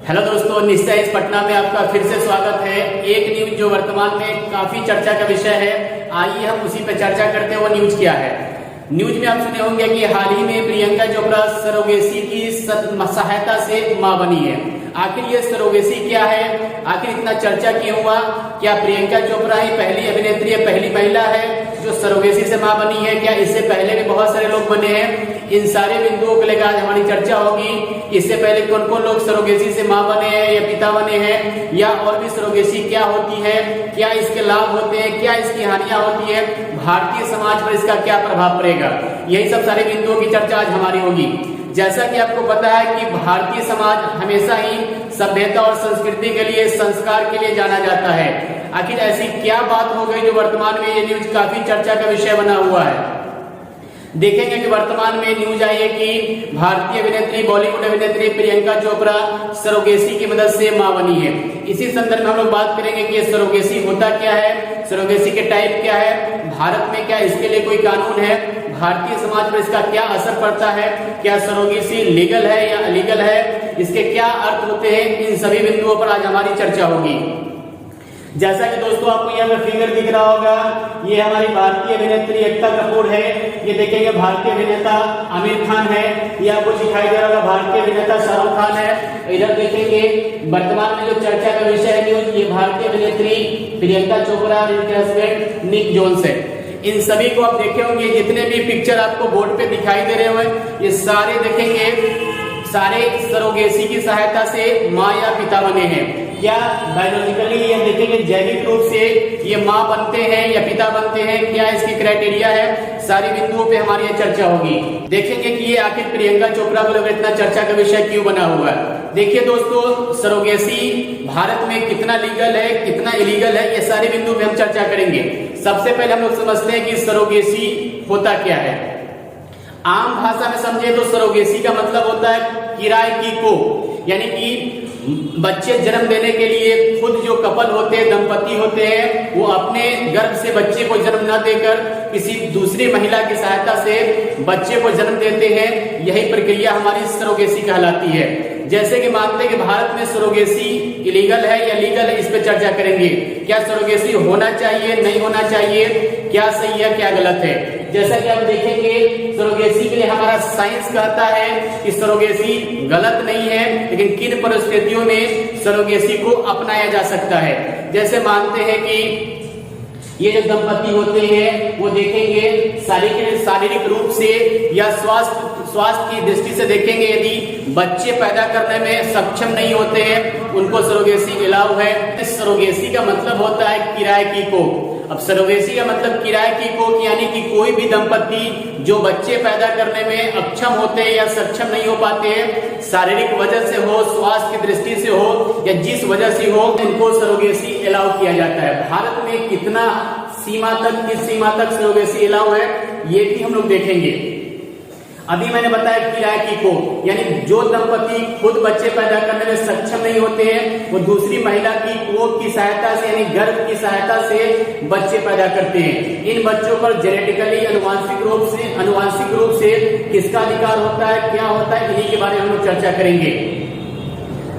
Hello दोस्तों, निश्चय इस पटना में आपका फिर से स्वागत है। एक न्यूज जो वर्तमान में काफी चर्चा का विषय है, आइए हम उसी पर चर्चा करते हैं। वो न्यूज क्या है? न्यूज में आप सुने होंगे कि हाल ही में प्रियंका चोपड़ा सरोगेसी की सहायता से मां बनी है। आखिर ये सरोगेसी क्या है? आखिर इतना चर्चा क्यों हुआ? क्या प्रियंका चोपड़ा ही पहली अभिनेत्री है, पहली महिला है जो सरोगेसी से मां बनी है? क्या इससे पहले भी बहुत सारे लोग बने हैं? इन सारे बिंदुओं को लेकर आज हमारी चर्चा होगी। इससे पहले कौन कौन लोग सरोगेसी से मां बने हैं या पिता बने हैं, या और भी सरोगेसी क्या होती है, क्या इसके लाभ होते हैं, क्या इसकी हानियां होती है, भारतीय समाज पर इसका क्या प्रभाव पड़ेगा, यही सब सारे बिंदुओं की चर्चा आज हमारी होगी। जैसा कि आपको पता है कि भारतीय समाज हमेशा ही सभ्यता और संस्कृति के लिए, संस्कार के लिए जाना जाता है। आखिर ऐसी क्या बात हो गई जो वर्तमान में ये न्यूज काफी चर्चा का विषय बना हुआ है? देखेंगे कि वर्तमान में न्यूज आई है कि भारतीय अभिनेत्री, बॉलीवुड अभिनेत्री प्रियंका चोपड़ा सरोगेसी की मदद से मां बनी है। इसी संदर्भ में हम लोग बात करेंगे कि ये सरोगेसी होता क्या है, सरोगेसी के टाइप क्या है, भारत में क्या इसके लिए कोई कानून है, भारतीय समाज पर इसका क्या असर पड़ता है, क्या सरोगेसी लीगल है या अलीगल है, इसके क्या अर्थ होते हैं, इन सभी बिंदुओं पर आज हमारी चर्चा होगी। जैसा कि दोस्तों आपको यहाँ पे फिगर दिख रहा होगा, ये हमारी भारतीय अभिनेत्री एकता कपूर है। ये देखेंगे भारतीय अभिनेता आमिर खान है। ये आपको दिखाई दे रहा होगा भारतीय अभिनेता शाहरुख खान है। इधर देखेंगे वर्तमान में जो चर्चा का विषय है न्यूज, ये भारतीय अभिनेत्री प्रियंका चोपड़ा और इनके हस्बैंड निक जोन्स है। इन सभी को आप देखे होंगे, जितने भी पिक्चर आपको बोर्ड पे दिखाई दे रहे होंगे, ये सारे देखेंगे सारे सरोगेसी की सहायता से माँ या पिता बने हैं। क्या बायोलॉजिकली ये देखेंगे जैविक रूप से ये माँ बनते हैं या पिता बनते हैं, क्या इसकी क्राइटेरिया है, सारी बिंदुओं पे हमारी ये चर्चा होगी। देखेंगे कि ये आखिर प्रियंका चोपड़ा को लेकर इतना चर्चा का विषय क्यों बना हुआ है। देखिए दोस्तों, सरोगेसी भारत में कितना लीगल है, कितना इलीगल है, ये सारे बिंदु पे हम चर्चा करेंगे। सबसे पहले हम लोग समझते हैं कि सरोगेसी होता क्या है। आम भाषा में समझे तो सरोगेसी का मतलब होता है किराए की को, यानी कि बच्चे जन्म देने के लिए खुद जो कपल होते हैं, दंपति होते हैं, वो अपने गर्भ से बच्चे को जन्म न देकर किसी दूसरी महिला की सहायता से बच्चे को जन्म देते हैं। यही प्रक्रिया हमारी सरोगेसी कहलाती है। जैसे कि मानते हैं कि भारत में सरोगेसी इलीगल है या लीगल है, इस पे चर्चा करेंगे। क्या सरोगेसी होना चाहिए, नहीं होना चाहिए, क्या सही है, क्या गलत है। जैसा कि आप देखेंगे, सरोगेसी के लिए हमारा साइंस कहता है कि सरोगेसी गलत नहीं है, लेकिन किन परिस्थितियों में सरोगेसी को अपनाया जा सकता है। जैसे मानते हैं कि ये जो दंपति होते हैं वो देखेंगे शारीरिक रूप से या स्वास्थ्य की दृष्टि से देखेंगे, यदि बच्चे पैदा करने में सक्षम नहीं होते हैं, उनको सरोगेसी अलाउ है। इस सरोगेसी का मतलब होता है किराए की को। अब सरोगेसी का मतलब किराए की को, यानी कि कोई भी दंपति जो बच्चे पैदा करने में अक्षम होते हैं या सक्षम नहीं हो पाते हैं, शारीरिक वजह से हो, स्वास्थ्य की दृष्टि से हो, या जिस वजह से हो, उनको सरोगेसी अलाउ किया जाता है। भारत में कितना सीमा तक, किस सीमा तक सरोगेसी अलाउ है, ये भी हम लोग देखेंगे। अभी मैंने बताया किराए की को, यानी जो दंपति खुद बच्चे पैदा करने में सक्षम नहीं होते हैं, वो दूसरी महिला की कोख की सहायता से, यानी गर्भ की सहायता से बच्चे पैदा करते हैं। इन बच्चों पर जेनेटिकली, अनुवांशिक रूप से किसका अधिकार होता है, क्या होता है, इन्हीं के बारे में हम लोग चर्चा करेंगे।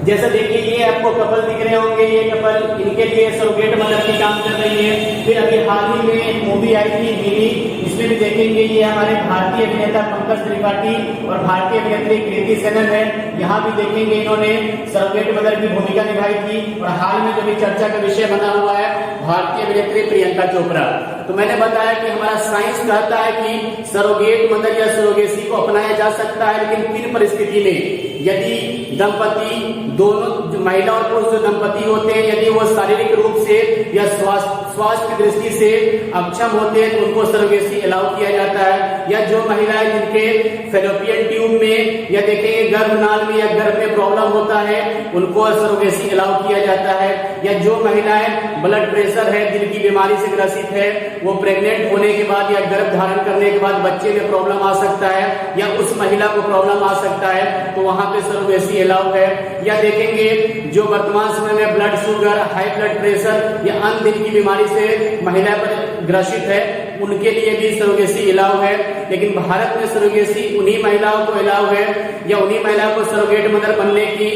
जैसे देखिए, ये आपको कपल दिख रहे होंगे, ये कपल, इनके लिए सरोगेट मदर की काम कर रही है। फिर अभी हाल ही में एक मूवी आई थी मिली, इसमें भी देखेंगे ये हमारे भारतीय अभिनेता पंकज त्रिपाठी और भारतीय अभिनेत्री कृति सेनन है। यहाँ भी देखेंगे इन्होंने सरोगेट मदर की भूमिका निभाई थी। और हाल में जो भी चर्चा का विषय बना हुआ है, भारतीय अभिनेत्री प्रियंका चोपड़ा। तो मैंने बताया कि हमारा साइंस कहता है कि सरोगेट मदर या सरोगेसी को अपनाया जा सकता है, लेकिन किन परिस्थिति में, यदि दंपति दोनों महिला और पुरुष जो दंपति होते हैं, यदि वो शारीरिक रूप से या स्वास्थ्य की दृष्टि से अक्षम होते हैं, तो उनको सरोगेसी अलाउ किया जाता है। या जो महिलाएं जिनके फैलोपियन ट्यूब में या देखेंगे गर्भनाल में या गर्भ में प्रॉब्लम होता है, उनको सरोगेसी अलाउ किया जाता है। या जो महिलाएं ब्लड प्रेशर है, दिल की बीमारी से ग्रसित है, वो प्रेग्नेंट होने के बाद या गर्भ धारण करने के बाद बच्चे में प्रॉब्लम आ सकता है, या उस महिला को प्रॉब्लम आ सकता है, तो वहां पे सरोगेसी अलाउ है। या देखेंगे जो वर्तमान समय में blood sugar, high blood pressure या अन्य दिल की बीमारी से महिला पर ग्रसित है, उनके लिए भी सरोगेसी अलाउ है। लेकिन भारत में सरोगेसी उन्हीं महिलाओं को अलाउ है या उन्हीं महिलाओं को सरोगेट मदर बनने की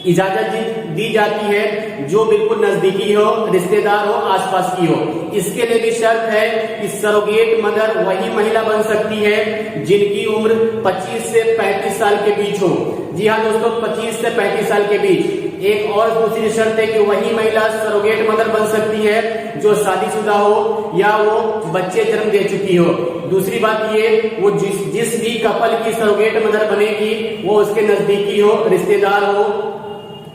इजाजत दी जाती है जो बिल्कुल नजदीकी हो, रिश्तेदार हो, आसपास की हो। इसके लिए भी शर्त है कि सरोगेट मदर वही महिला बन सकती है जिनकी उम्र 25 से 35 साल के बीच हो। जी हाँ दोस्तों, 25 से 35 साल के बीच। एक और दूसरी शर्त है कि वही महिला सरोगेट मदर बन सकती है जो शादीशुदा हो या वो बच्चे जन्म दे चुकी हो। दूसरी बात ये, वो जिस भी कपल की सरोगेट मदर बनेगी वो उसके नजदीकी हो, रिश्तेदार हो।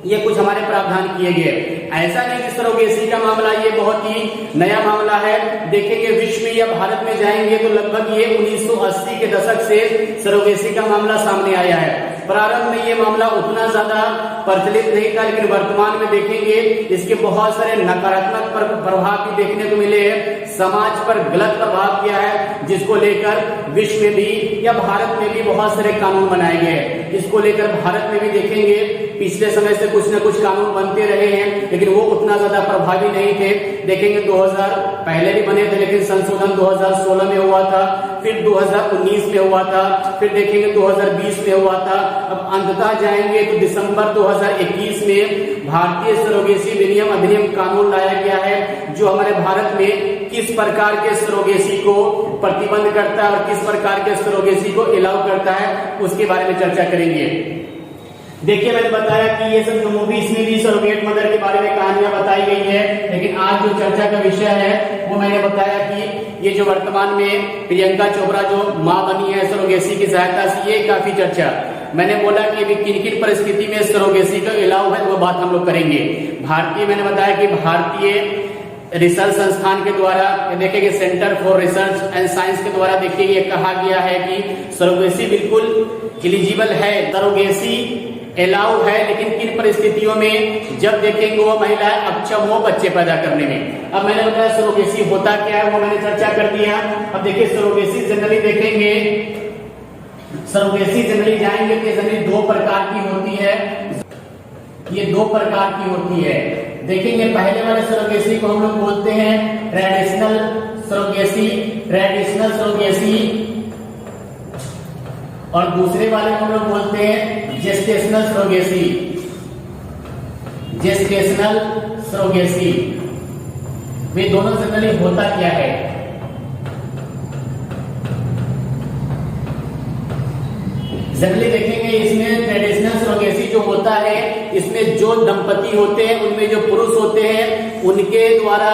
ये कुछ हमारे प्रावधान किए गए। ऐसा नहीं कि सरोगेसी का मामला ये बहुत ही नया मामला है। देखेंगे विश्व में या भारत में जाएंगे तो लगभग ये 1980 के दशक से सरोगेसी का मामला सामने आया है। प्रारंभ में ये मामला उतना ज्यादा प्रचलित नहीं था, लेकिन वर्तमान में देखेंगे इसके बहुत सारे नकारात्मक प्रभाव भी देखने को मिले हैं। समाज पर गलत प्रभाव किया है, जिसको लेकर विश्व में भी या भारत में भी बहुत सारे कानून बनाए गए हैं। इसको लेकर भारत में भी देखेंगे पिछले समय से कुछ न कुछ कानून बनते रहे हैं, लेकिन वो उतना ज्यादा प्रभावी नहीं थे। देखेंगे 2000 पहले भी बने थे, लेकिन संशोधन 2016 में हुआ था, फिर 2019 में हुआ था, फिर देखेंगे 2020 में हुआ था। अब अंततः जाएंगे तो दिसंबर 2021 में भारतीय सरोगेसी विनियम अधिनियम कानून लाया गया है, जो हमारे भारत में किस प्रकार के सरोगेसी को प्रतिबंध करता है और किस प्रकार के सरोगेसी को अलाउ करता है, उसके बारे में चर्चा करेंगे। देखिए, मैंने बताया कि ये सब मूवीज में भी सरोगेट मदर के बारे में कहानियां बताई गई है, लेकिन आज जो चर्चा का विषय है वो मैंने बताया कि ये जो वर्तमान में प्रियंका चोपड़ा जो मां बनी है सरोगेसी की सहायता से, ये काफी चर्चा। मैंने बोला कि अभी किन किन परिस्थिति में सरोगेसी का अलाउ है, वो बात हम लोग करेंगे। मैंने बताया कि भारतीय रिसर्च संस्थान के द्वारा देखेंगे, centre for research and science के द्वारा देखिए ये कहा गया है कि सरोगेसी बिल्कुल एलिजिबल है, सरोगेसी अलाउ है, लेकिन किन परिस्थितियों में, जब देखेंगे वो महिला अक्षम हो बच्चे पैदा करने में। अब मैंने बताया सरोगेसी होता क्या है, वो मैंने चर्चा कर दिया। अब देखिए सरोगेसी जनरली देखेंगे, सरोगेसी जनरली जाएंगे तो जनरली दो प्रकार की होती है। ये दो प्रकार की होती है। देखेंगे पहले वाले सरोगेसी को हम लोग बोलते हैं ट्रेडिशनल सरोगेसी, ट्रेडिशनल सरोगेसी, और दूसरे वाले को हम लोग बोलते हैं जेस्टेशनल सरोगेसी, जेस्टेशनल सरोगेसी। वे दोनों जनरली होता क्या है? जनरली देखेंगे इसमें ट्रेडिशनल सरोगेसी जो होता है, इसमें जो दंपति होते हैं उनमें जो पुरुष होते हैं उनके द्वारा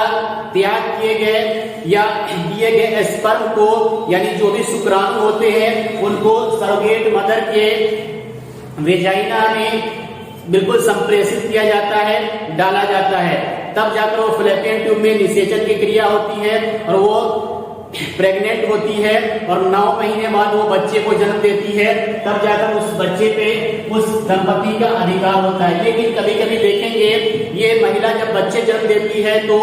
त्याग किए गए या दिए गए स्पर्म को, यानी जो भी शुक्राणु होते हैं उनको सरोगेट मदर के वेजाइना में बिल्कुल संप्रेषित किया जाता है, डाला जाता है। तब जाकर वो फैलोपियन ट्यूब में निषेचन की क्रिया होती है और वो प्रेग्नेंट होती है और 9 महीने बाद वो बच्चे को जन्म देती है। तब जाकर उस बच्चे पे उस दंपति का अधिकार होता है। लेकिन कभी कभी देखेंगे ये महिला जब बच्चे जन्म देती है तो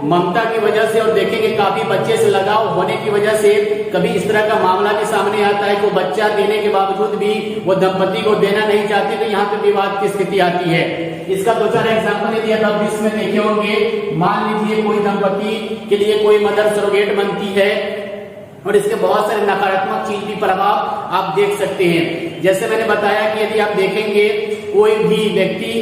ममता की वजह से और देखेंगे काफी बच्चे से लगाव होने की वजह से कभी इस तरह का मामला भी सामने आता है कि बच्चा देने के बावजूद भी वो दंपति को देना नहीं चाहती, तो यहाँ पे विवाद की स्थिति आती है। इसका 2-4 एग्जाम्पल ने दिया था, इसमें देखे होंगे। मान लीजिए कोई दंपति के लिए कोई मदर सरोगेट बनती है और इसके बहुत सारे नकारात्मक चीज भी प्रभाव आप देख सकते हैं। जैसे मैंने बताया कि यदि आप देखेंगे कोई भी व्यक्ति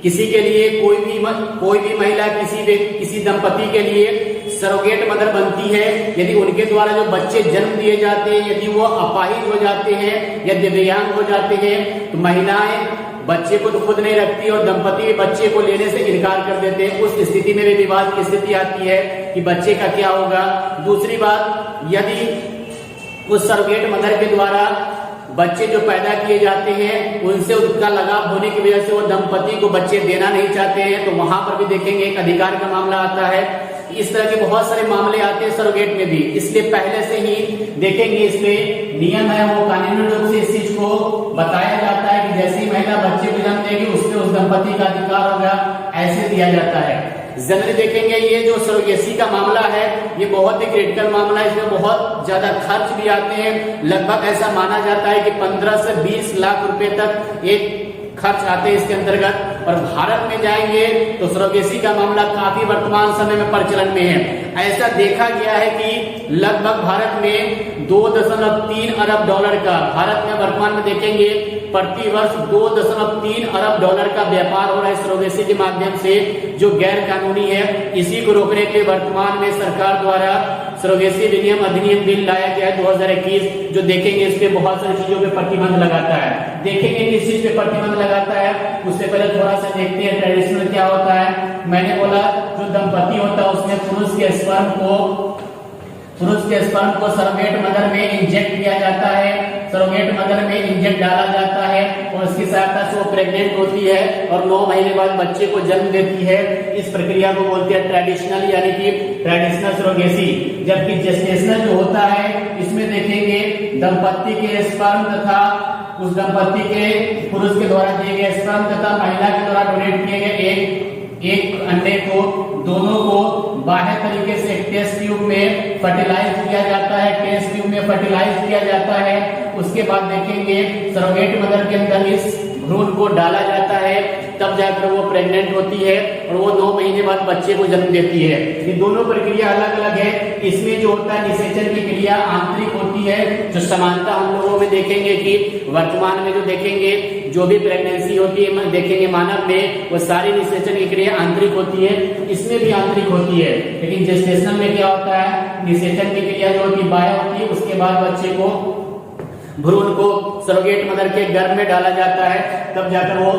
किसी के लिए, कोई भी महिला किसी दंपति के लिए सरोगेट मदर बनती है, यदि उनके द्वारा जो बच्चे जन्म दिए जाते हैं यदि वो अपाहिज हो जाते हैं या दिव्यांग हो जाते हैं, तो महिलाएं बच्चे को तो खुद नहीं रखती और दंपति बच्चे को लेने से इनकार कर देते हैं। उस स्थिति में भी विवाद की स्थिति आती है कि बच्चे का क्या होगा। दूसरी बात, यदि उस सरोगेट मदर के द्वारा बच्चे जो पैदा किए जाते हैं उनसे उनका लगाव होने की वजह से वो दंपति को बच्चे देना नहीं चाहते हैं, तो वहां पर भी देखेंगे एक अधिकार का मामला आता है। इस तरह के बहुत सारे मामले आते हैं सरोगेट में भी, इसलिए पहले से ही देखेंगे इसमें नियम है, वो कानूनी रूप से इस चीज को बताया जाता है कि जैसी महिला बच्चे को जन्म देगी उसमें उस दंपति का अधिकार होगा, ऐसे दिया जाता है। जनरली देखेंगे ये जो सरोगेसी का मामला है ये बहुत ही क्रिटिकल मामला है, इसमें बहुत ज्यादा खर्च भी आते हैं। लगभग ऐसा माना जाता है कि 15 से 20 लाख रुपए तक एक खर्च आते हैं इसके अंतर्गत। और भारत में जाएंगे तो सरोगेसी का मामला काफी वर्तमान समय में प्रचलन में है। ऐसा देखा गया है कि लगभग भारत में 2.3 अरब डॉलर का, भारत में वर्तमान में देखेंगे प्रति वर्ष 2.3 अरब डॉलर का व्यापार हो रहा है सरोगेसी के माध्यम से, जो गैर कानूनी है। इसी को रोकने के लिए वर्तमान में सरकार द्वारा सरोगेसी अधिनियम बिल लाया गया है 2021, जो देखेंगे इस पे बहुत सारी चीजों पे प्रतिबंध लगाता है। देखेंगे किस चीज पे प्रतिबंध लगाता है, उससे पहले थोड़ा सा देखते हैं ट्रेडिशनल क्या होता है। मैंने बोला जो दंपति होता है उसमें पुरुष के स्पर्म को सरोगेट मदर में इंजेक्ट किया जाता है, सरोगेट मदर में इंजेक्ट डाला जाता है और उसकी सहायता से वो प्रेग्नेंट होती है और 9 महीने बाद बच्चे को जन्म देती है। इस प्रक्रिया को बोलते हैं ट्रेडिशनल, यानी कि ट्रेडिशनल सरोगेसी। जबकि जेस्टेशनल जो होता है, इसमें देखेंगे दंपति के स्पर्म तथा उस दंपति के पुरुष के द्वारा दिए गए स्पर्म तथा महिला के द्वारा डोनेट किए गए एक अंडे को, दोनों को बाह्य तरीके से एक टेस्ट ट्यूब में फर्टिलाइज किया जाता है, टेस्ट ट्यूब में फर्टिलाइज किया जाता है। उसके बाद देखेंगे सरोगेट मदर के अंदर इस भ्रूण को डाला जाता है, तब जाकर वो प्रेग्नेंट होती है और वो 9 महीने बाद बच्चे को जन्म देती है। ये दोनों प्रक्रिया अलग अलग है। इसमें जो होता है निषेचन की क्रिया आंतरिक होती है, जो समानता हम लोगों में देखेंगे कि वर्तमान में जो देखेंगे जो भी प्रेगनेंसी होती है देखेंगे मानव में, वो सारी निषेचन की क्रिया आंतरिक होती है, इसमें भी आंतरिक होती है। लेकिन जेस्टेशनल में क्या होता है, निषेचन की क्रिया जो होती है बाह्य होती है, उसके बाद बच्चे को भ्रूण को सरोगेट मदर के गर्भ में डाला जाता है, तब जाकर वो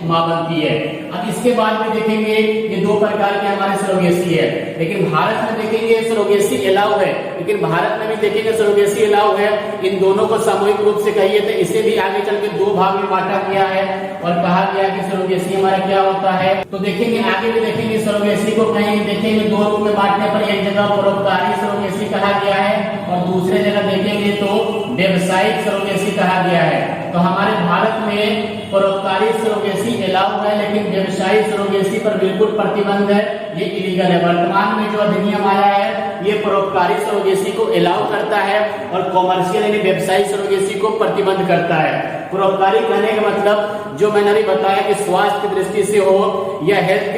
मां बनती है। अब इसके बाद में देखेंगे ये 2 प्रकार के हमारे सरोगेसी है। लेकिन भारत में देखेंगे सरोगेसी अलाउ है, लेकिन भारत में भी देखेंगे सरोगेसी अलाउ है। इन दोनों को सामूहिक रूप से कहिए तो इसे भी आगे चल के 2 भाग में बांटा गया है और कहा गया कि सरोगेसी हमारा क्या होता है। तो देखेंगे आगे भी देखेंगे सरोगेसी को कहीं देखेंगे 2 रूप में बांटने पर एक जगह परोपकारी सरोगेसी कहा गया है और दूसरे जगह देखेंगे तो व्यवसायिक सरोगेसी कहा गया है। तो हमारे भारत में परोपकारी सरोगेसी अलाउ है, लेकिन व्यवसायिक सरोगेसी पर बिल्कुल प्रतिबंध है, ये इलीगल है। वर्तमान में जो अधिनियम आया है ये परोपकारी सरोगेसी को अलाउ करता है और कॉमर्शियल यानी व्यवसायिक सरोगेसी को प्रतिबंध करता है। परोपकारी कहने का मतलब जो मैंने अभी बताया कि स्वास्थ्य की दृष्टि से हो या हेल्थ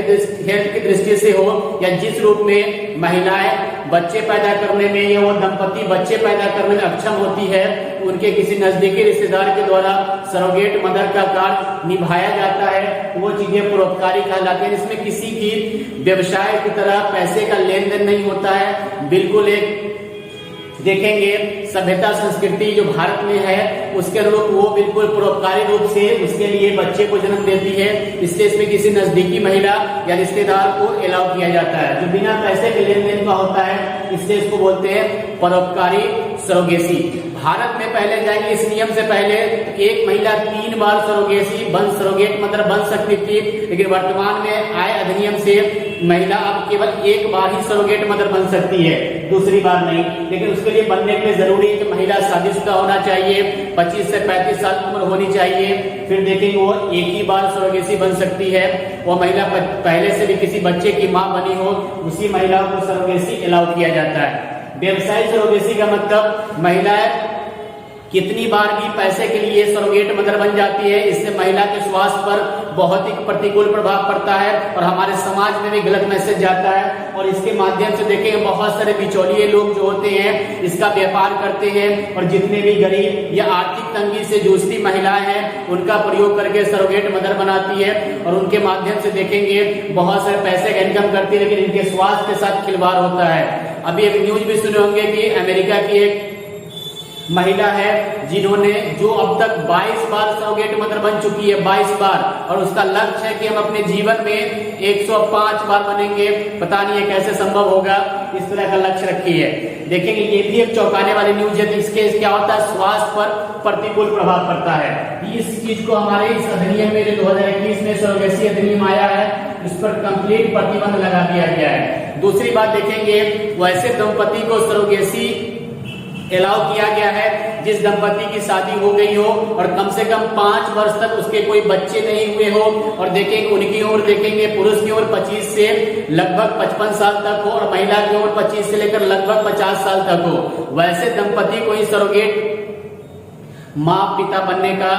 की दृष्टि से हो, या जिस रूप में महिलाएं बच्चे पैदा करने में या वो दंपति बच्चे पैदा करने में अक्षम होती है, उनके किसी नजदीकी रिश्तेदार के द्वारा सरोगेट मदर का कार्य निभाया जाता है, वो चीजें परोपकारी कहलाती हैं। इसमें किसी की व्यवसाय की तरह पैसे का लेन देन नहीं होता है, बिल्कुल एक देखेंगे सभ्यता संस्कृति जो भारत में है उसके अनुरूप वो बिल्कुल परोपकारी रूप से उसके लिए बच्चे को जन्म देती है, इसलिए इसमें किसी नजदीकी महिला या रिश्तेदार को अलाउ किया जाता है। जो बिना पैसे के लेन देन का होता है इसलिए इसको बोलते हैं परोपकारी सरोगेसी। भारत में पहले जाएंगे इस नियम से पहले एक महिला 3 बार सरोगेट मदर बन सकती थी, लेकिन वर्तमान में आए अधिनियम से महिला अब केवल 1 बार ही सरोगेट मदर बन सकती है, दूसरी बार नहीं। लेकिन उसके लिए बनने के लिए जरूरी है कि महिला शादीशुदा होना चाहिए, 25 से 35 साल की उम्र होनी चाहिए। फिर देखेंगे वो 1 ही बार सरोगेसी बन सकती है। वो महिला पहले से भी किसी बच्चे की मां बनी हो, उसी महिला को सरोगेसी अलाउ किया जाता है। व्यवसायिक सरोगेसी का मतलब महिलाएं कितनी बार भी पैसे के लिए सरोगेट मदर बन जाती है, इससे महिला के स्वास्थ्य पर बहुत ही प्रतिकूल प्रभाव पड़ता है और हमारे समाज में भी गलत मैसेज जाता है। और इसके माध्यम से देखेंगे बहुत सारे बिचौलिए लोग जो होते हैं इसका व्यापार करते हैं और जितने भी गरीब या आर्थिक तंगी से जूझती महिलाएं हैं उनका प्रयोग करके सरोगेट मदर बनाती है और उनके माध्यम से देखेंगे बहुत सारे पैसे का इनकम करती है, लेकिन इनके स्वास्थ्य के साथ खिलवाड़ होता है। अभी एक न्यूज भी सुने होंगे कि अमेरिका की एक महिला है जो अब तक 22 बार सरोगेट मदर बन चुकी है, 22 बार, और उसका लक्ष्य है कि हम अपने जीवन में 105 बार बनेंगे। पता नहीं है कैसे संभव होगा, इस तरह का लक्ष्य रखी है। देखेंगे ये भी एक चौंकाने वाली न्यूज है। तो इसके क्या होता है, स्वास्थ्य पर प्रतिकूल प्रभाव पड़ता है। इस चीज को हमारे इस अधिनियम में जो 2021 में सरोगेसी अधिनियम आया है इस पर कंप्लीट प्रतिबंध लगा दिया गया है। दूसरी बात देखेंगे वैसे दंपति को सरोगेसी अलाउ किया गया है जिस दंपति की शादी हो गई हो और कम से कम 5 वर्ष तक उसके कोई बच्चे नहीं हुए हो, और देखेंगे उनकी उम्र देखेंगे पुरुष की उम्र 25 से लगभग 55 साल तक हो और महिला की उम्र 25 से लेकर लगभग 50 साल तक हो। वैसे दंपति को ही सरोगेट माँ पिता बनने का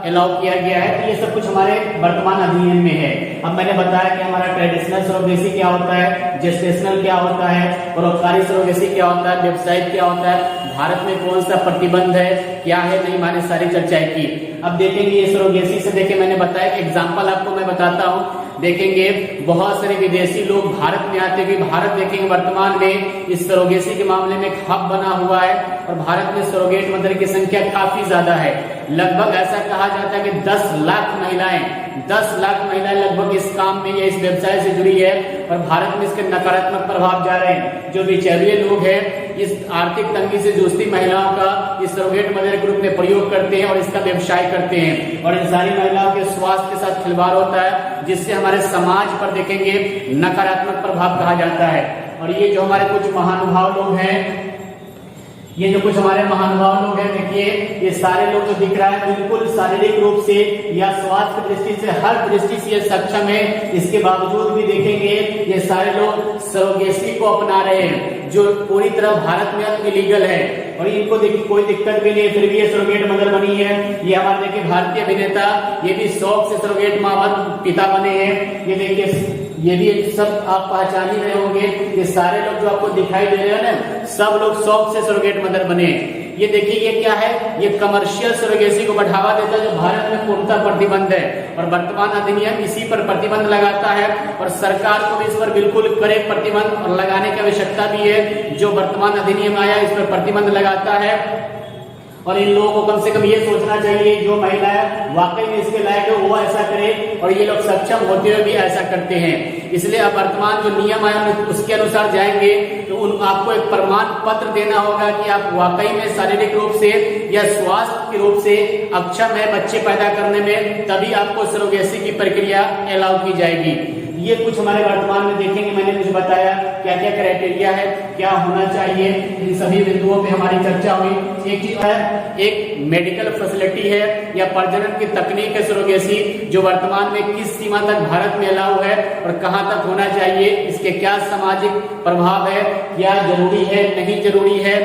अलाउ किया गया है। तो ये सब कुछ हमारे वर्तमान अधिनियम में है। अब मैंने बताया कि हमारा ट्रेडिशनल सरोगेसी क्या होता है, जेस्टेशनल क्या होता है, परोपकारी सरोगेसी क्या होता है, व्यवसायिक क्या होता है। भारत में कौन सा प्रतिबंध है, क्या है नहीं, मैंने सारी चर्चाएं की। अब देखेंगे ये सरोगेसी से, देखिए मैंने बताया एग्जाम्पल आपको मैं बताता हूँ। देखेंगे बहुत सारे विदेशी लोग भारत में आते हैं, भारत देखेंगे वर्तमान में इस सरोगेसी के मामले में एक हब बना हुआ है और भारत में सरोगेट मदर की संख्या काफी ज्यादा है। लगभग ऐसा कहा जाता है कि 10 लाख महिलाएं लगभग इस काम में या इस व्यवसाय से जुड़ी है और भारत में इसके नकारात्मक प्रभाव जा रहे हैं। जो बिचौलिए लोग हैं इस आर्थिक तंगी से जूझती महिलाओं का इस सरोगेट मदर के रूप में प्रयोग करते हैं और इसका व्यवसाय करते हैं और इन सारी महिलाओं के स्वास्थ्य के साथ खिलवाड़ होता है, जिससे हमारे समाज पर देखेंगे नकारात्मक प्रभाव कहा जाता है। और ये जो हमारे कुछ महानुभाव लोग हैं, ये जो कुछ हमारे महानुभाव लोग हैं, देखिए ये सारे लोग जो दिख रहा है बिल्कुल शारीरिक रूप से या स्वास्थ्य दृष्टि से हर दृष्टि से सक्षम है, इसके बावजूद भी देखेंगे ये सारे लोग सरोगेसी को अपना रहे हैं, जो पूरी तरह भारत में इलीगल है और इनको देखिए कोई दिक्कत भी नहीं है, फिर भी ये सरोगेट मदर बनी है। ये हमारे देखिए भारतीय अभिनेता, ये भी शौक से सरोगेट माँ पिता बने हैं। ये देखिए ये भी सब आप पहचान ही रहे होंगे, ये सारे लोग जो आपको दिखाई दे रहे हैं ना, सब लोग शौक से सरोगेट मदर बने। ये देखिए ये क्या है, ये कमर्शियल सरोगेसी को बढ़ावा देता है जो भारत में पूर्णतः प्रतिबंध है और वर्तमान अधिनियम इसी पर प्रतिबंध लगाता है और सरकार को भी इस पर बिल्कुल कड़े प्रतिबंध और लगाने की आवश्यकता भी है। जो वर्तमान अधिनियम आया इस पर प्रतिबंध लगाता है और इन लोगों को कम से कम ये सोचना चाहिए जो महिला है वाकई में इसके लायक है वो ऐसा करे और ये लोग सक्षम होते हुए भी ऐसा करते हैं। इसलिए अब वर्तमान जो नियम आया उसके अनुसार जाएंगे तो आपको एक प्रमाण पत्र देना होगा कि आप वाकई में शारीरिक रूप से या स्वास्थ्य के रूप से अक्षम है बच्चे पैदा करने में, तभी आपको सरोगेसी की प्रक्रिया अलाउ की जाएगी। ये कुछ हमारे वर्तमान में देखेंगे, मैंने कुछ बताया क्या क्या क्राइटेरिया है, क्या होना चाहिए, इन सभी बिंदुओं पे हमारी चर्चा हुई। एक चीज है, एक मेडिकल फैसिलिटी है या प्रजनन की तकनीक है सरोगेसी, जो वर्तमान में किस सीमा तक भारत में अलाउ है और कहां तक होना चाहिए, इसके क्या सामाजिक प्रभाव है, क्या जरूरी है नहीं जरूरी है,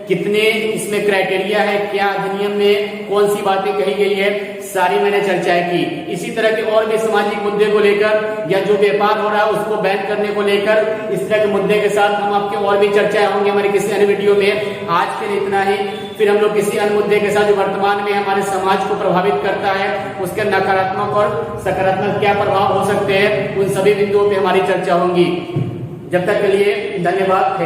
कितने इसमें क्राइटेरिया है, क्या अधिनियम में कौन सी बातें कही गई है, सारी मैंने चर्चाएं की। इसी तरह के और भी सामाजिक मुद्दे को लेकर या जो व्यापार हो रहा है उसको बैन करने को लेकर इस तरह के मुद्दे के साथ हम आपके और भी चर्चाएं होंगे हमारे किसी अन्य वीडियो में। आज के लिए इतना ही, फिर हम लोग किसी अन्य मुद्दे के साथ जो वर्तमान में हमारे समाज को प्रभावित करता है उसके नकारात्मक और सकारात्मक क्या प्रभाव हो सकते हैं, उन सभी बिंदुओं पर हमारी चर्चा होंगी। जब तक के लिए धन्यवाद।